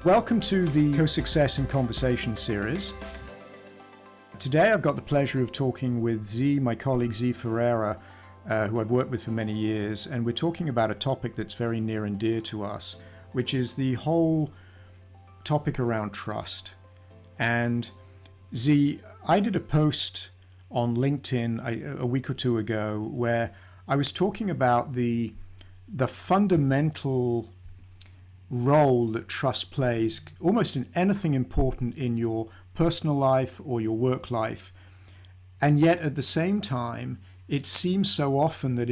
Welcome to the CoSuccess and Conversation series. Today I've got the pleasure of talking with Z, my colleague Z Ferreira, who I've worked with for many years, and we're talking about a topic that's very near and dear to us, which is the whole topic around trust. And Z, I did a post on LinkedIn a week or two ago where I was talking about the fundamental role that trust plays almost in anything important in your personal life or your work life. And yet at the same time, it seems so often that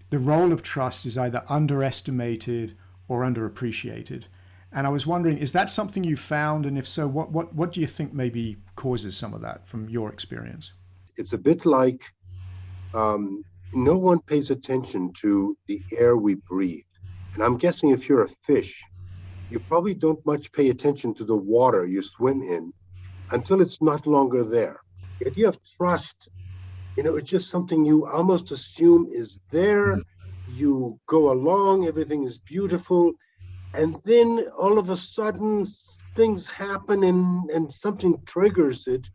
the role of trust is either underestimated or underappreciated. And I was wondering, is that something you found? And if so, what do you think maybe causes some of that from your experience? It's a bit like no one pays attention to the air we breathe. And I'm guessing if you're a fish, you probably don't much pay attention to the water you swim in until it's not longer there. The idea of trust, it's just something you almost assume is there. You go along, everything is beautiful. And then all of a sudden things happen and something triggers it,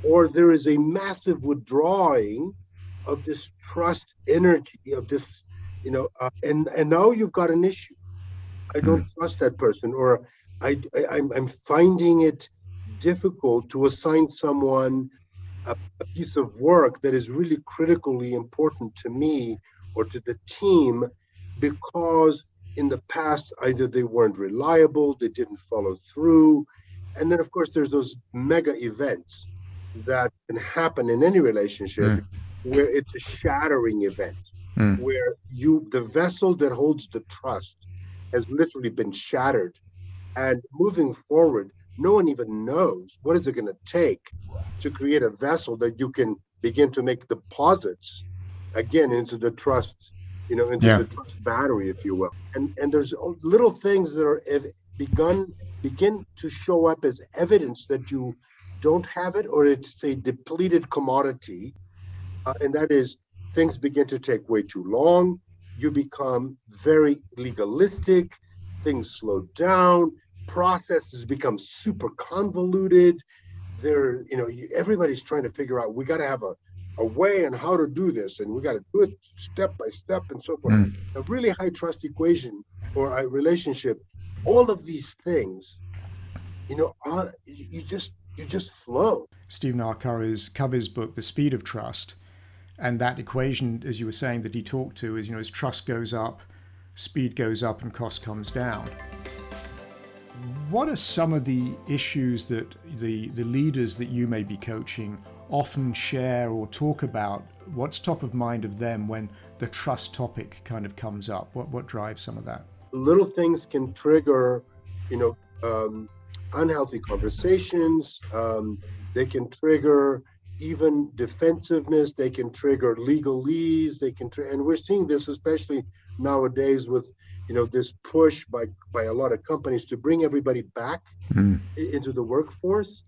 or there is a massive withdrawing of this trust energy, of this, and now you've got an issue. I don't trust that person, or I'm finding it difficult to assign someone a piece of work that is really critically important to me or to the team, because in the past, either they weren't reliable, they didn't follow through. And then, of course, there's those mega events that can happen in any relationship where it's a shattering event, where the vessel that holds the trust has literally been shattered. And moving forward, no one even knows what is it going to take to create a vessel that you can begin to make deposits again into the trust, into the trust battery, if you will. And there's little things that are begin to show up as evidence that you don't have it, or it's a depleted commodity. And that is, things begin to take way too long. You become very legalistic. Things slow down. Processes become super convoluted. Everybody's trying to figure out, we got to have a way on how to do this, and we got to do it step by step and so forth. A really high trust equation or a relationship, all of these things, you just flow. Stephen R. Covey's book, The Speed of Trust, and that equation, as you were saying, that he talked to is, as trust goes up, speed goes up and cost comes down. What are some of the issues that the leaders that you may be coaching often share or talk about? What's top of mind of them when the trust topic kind of comes up? What drives some of that? Little things can trigger, unhealthy conversations. They can trigger even defensiveness. They can trigger legalese. And we're seeing this especially nowadays with, this push by a lot of companies to bring everybody back into the workforce.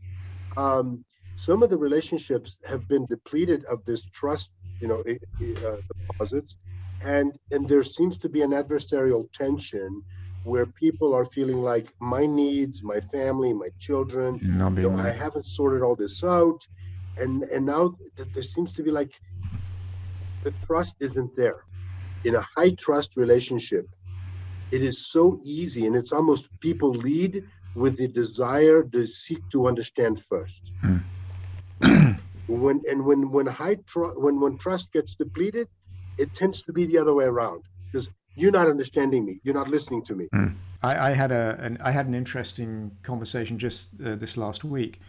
Some of the relationships have been depleted of this trust, deposits, and there seems to be an adversarial tension where people are feeling like my needs, my family, my children, I haven't sorted all this out. And now there seems to be like the trust isn't there. In a high trust relationship, it is so easy, and it's almost people lead with the desire to seek to understand first. When trust gets depleted, it tends to be the other way around, because you're not understanding me, you're not listening to me. I had an interesting conversation just this last week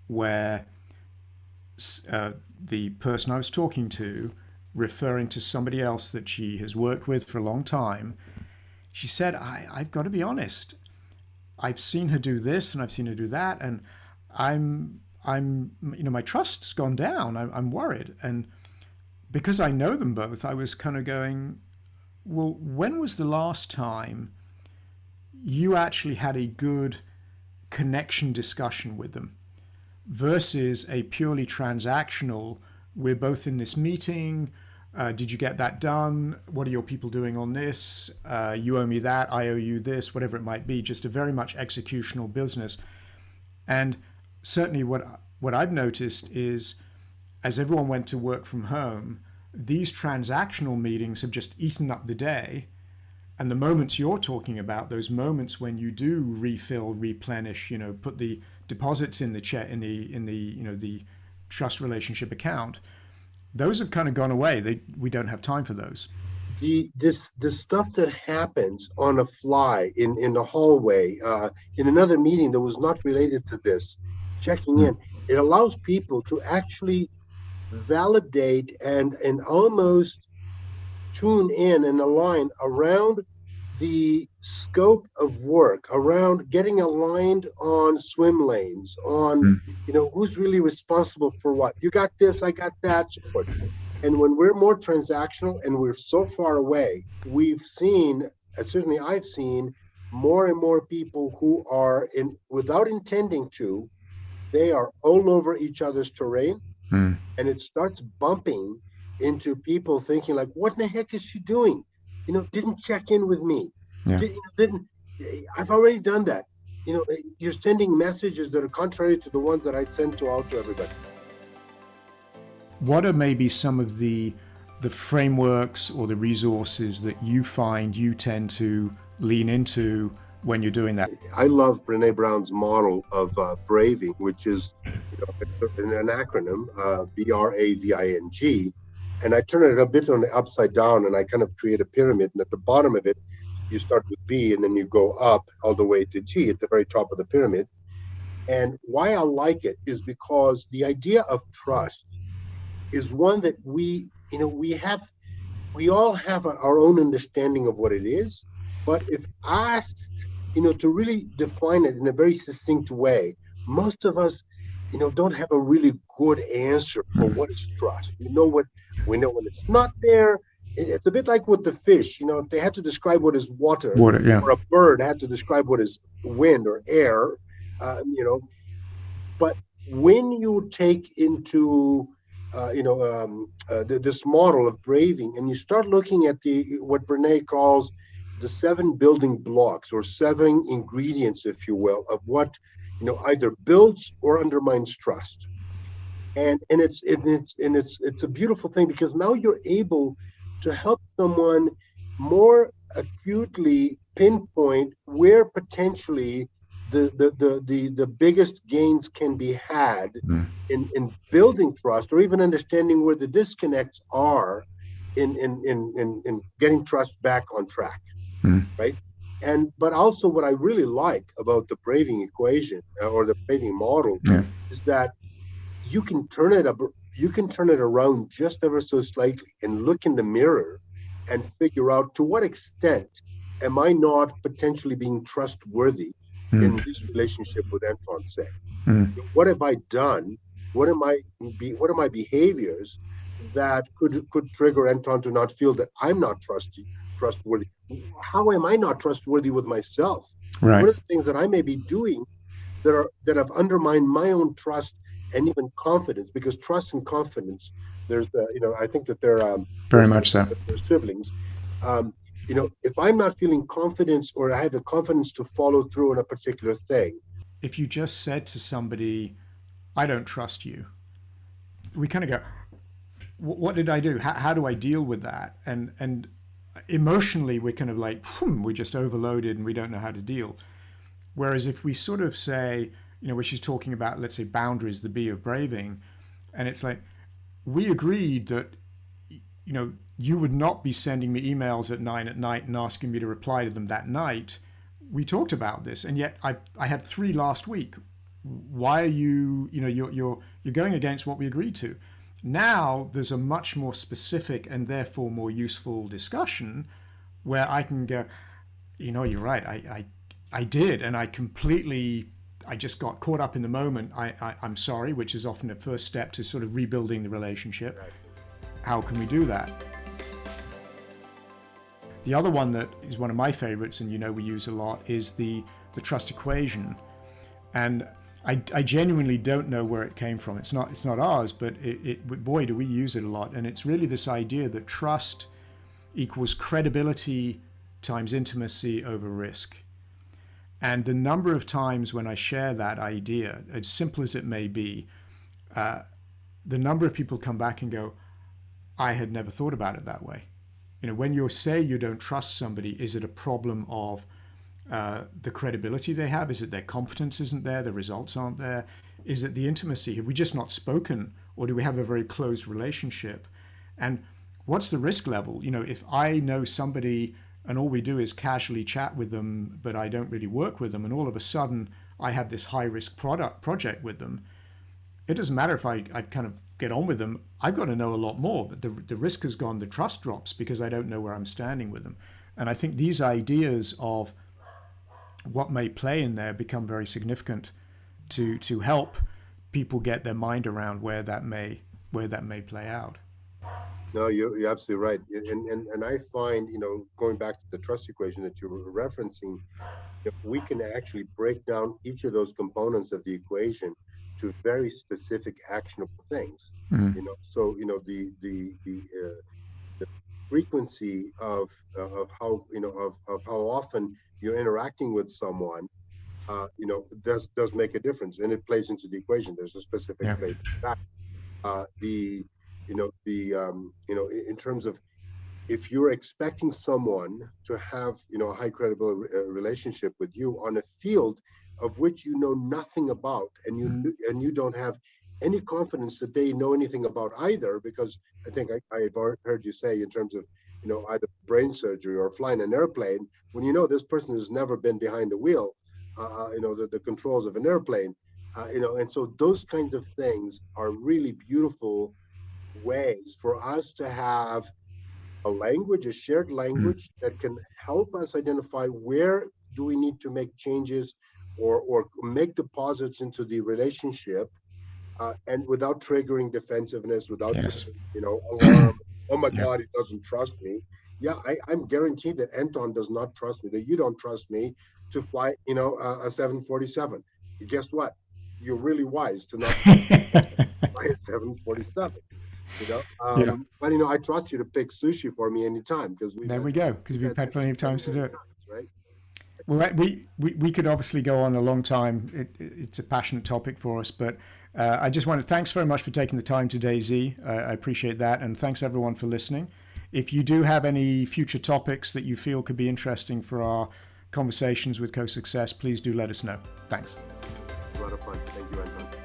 where the person I was talking to, referring to somebody else that she has worked with for a long time, she said, I've got to be honest, I've seen her do this and I've seen her do that, and I'm my trust's gone down. I'm worried. And because I know them both, I was kind of going, well, when was the last time you actually had a good connection discussion with them versus a purely transactional, we're both in this meeting, Did you get that done? What are your people doing on this? You owe me that, I owe you this, whatever it might be. Just a very much executional business. And certainly what I've noticed is as everyone went to work from home, these transactional meetings have just eaten up the day. And the moments you're talking about, those moments when you do refill, replenish, put the deposits in the check, in the trust relationship account, those have kind of gone away. We don't have time for those. The stuff that happens on a fly in the hallway, in another meeting that was not related to this, checking in, it allows people to actually validate and almost tune in and align around the scope of work, around getting aligned on swim lanes, on who's really responsible for what. You got this, I got that, so forth. And when we're more transactional and we're so far away, we've seen, certainly I've seen, more and more people who are without intending to, they are all over each other's terrain, and it starts bumping into people thinking like, what in the heck is she doing? Didn't check in with me. Yeah. I've already done that. You're sending messages that are contrary to the ones that I send out to everybody. What are maybe some of the frameworks or the resources that you find you tend to lean into when you're doing that? I love Brené Brown's model of braving, which is an acronym, BRAVING. And I turn it a bit on the upside down and I kind of create a pyramid. And at the bottom of it, you start with B and then you go up all the way to G at the very top of the pyramid. And why I like it is because the idea of trust is one that we all have our own understanding of what it is. But if asked, to really define it in a very succinct way, most of us, don't have a really good answer for what is trust. We know when it's not there. It's a bit like with the fish, if they had to describe what is water, or a bird had to describe what is wind or air, but when you take into this model of braving and you start looking at what Brené calls the 7 building blocks or 7 ingredients, if you will, of what either builds or undermines trust, and it's a beautiful thing because now you're able to help someone more acutely pinpoint where potentially the biggest gains can be had in building trust, or even understanding where the disconnects are in getting trust back on track, right? But also what I really like about the braving equation or the braving model is that you can turn it around just ever so slightly and look in the mirror and figure out to what extent am I not potentially being trustworthy in this relationship with Anton, say. What have I done? What are my behaviors that could trigger Anton to not feel that I'm not trustworthy? How am I not trustworthy with myself? Right. What are the things that I may be doing that have undermined my own trust and even confidence? Because trust and confidence, I think that they're very much so. They're siblings. If I'm not feeling confidence or I have the confidence to follow through on a particular thing. If you just said to somebody, I don't trust you, we kind of go, what did I do? How do I deal with that? And emotionally, we're kind of like, we're just overloaded and we don't know how to deal. Whereas if we sort of say, where she's talking about, let's say, boundaries, the B of braving, and it's like, we agreed that, you would not be sending me emails at 9 at night and asking me to reply to them that night. We talked about this, and yet I had 3 last week. Why are you, you're going against what we agreed to? Now there's a much more specific and therefore more useful discussion where I can go, you're right. I did, and I just got caught up in the moment. I'm sorry, which is often a first step to sort of rebuilding the relationship. Right. How can we do that? The other one that is one of my favorites, and we use a lot, is the trust equation. And I genuinely don't know where it came from. It's not ours, but boy, do we use it a lot. And it's really this idea that trust equals credibility times intimacy over risk. And the number of times when I share that idea, as simple as it may be, the number of people come back and go, I had never thought about it that way. You know, when you say you don't trust somebody, is it a problem of the credibility they have? Is it their competence isn't there, the results aren't there? Is it the intimacy? Have we just not spoken, or do we have a very close relationship? And what's the risk level? You know, if I know somebody and all we do is casually chat with them, but I don't really work with them, and all of a sudden I have this high risk project with them, it doesn't matter if I kind of get on with them. I've got to know a lot more. But the risk has gone, the trust drops because I don't know where I'm standing with them. And I think these ideas of what may play in there become very significant to help people get their mind around where that may play out. No, you're absolutely right. And I find, you know, going back to the trust equation that you were referencing, if we can actually break down each of those components of the equation to very specific actionable things. You know, so, you know, the frequency of how, you know, of how often you're interacting with someone, you know, does make a difference, and it plays into the equation. There's a specific place for that. In terms of, if you're expecting someone to have, you know, a high credible relationship with you on a field of which you know nothing about, and you don't have any confidence that they know anything about either, because I think I've heard you say, in terms of, you know, either brain surgery or flying an airplane, when you know this person has never been behind the wheel, you know, the controls of an airplane, you know, and so those kinds of things are really beautiful ways for us to have a language, a shared language that can help us identify where do we need to make changes or make deposits into the relationship, and without triggering defensiveness, without you know, alarm. Oh my God, he doesn't trust me. Yeah, I'm guaranteed that Anton does not trust me, that you don't trust me to fly, you know, a 747. Guess what? You're really wise to not fly a 747. You know, but you know, I trust you to pick sushi for me anytime, because there we go, because we've had plenty of times to do it. Right? Well, we could obviously go on a long time. It's a passionate topic for us, but I just want to thanks very much for taking the time today, Z. I appreciate that, and thanks everyone for listening. If you do have any future topics that you feel could be interesting for our conversations with CoSuccess, please do let us know. Thanks. A lot of fun. Thank you, Anton.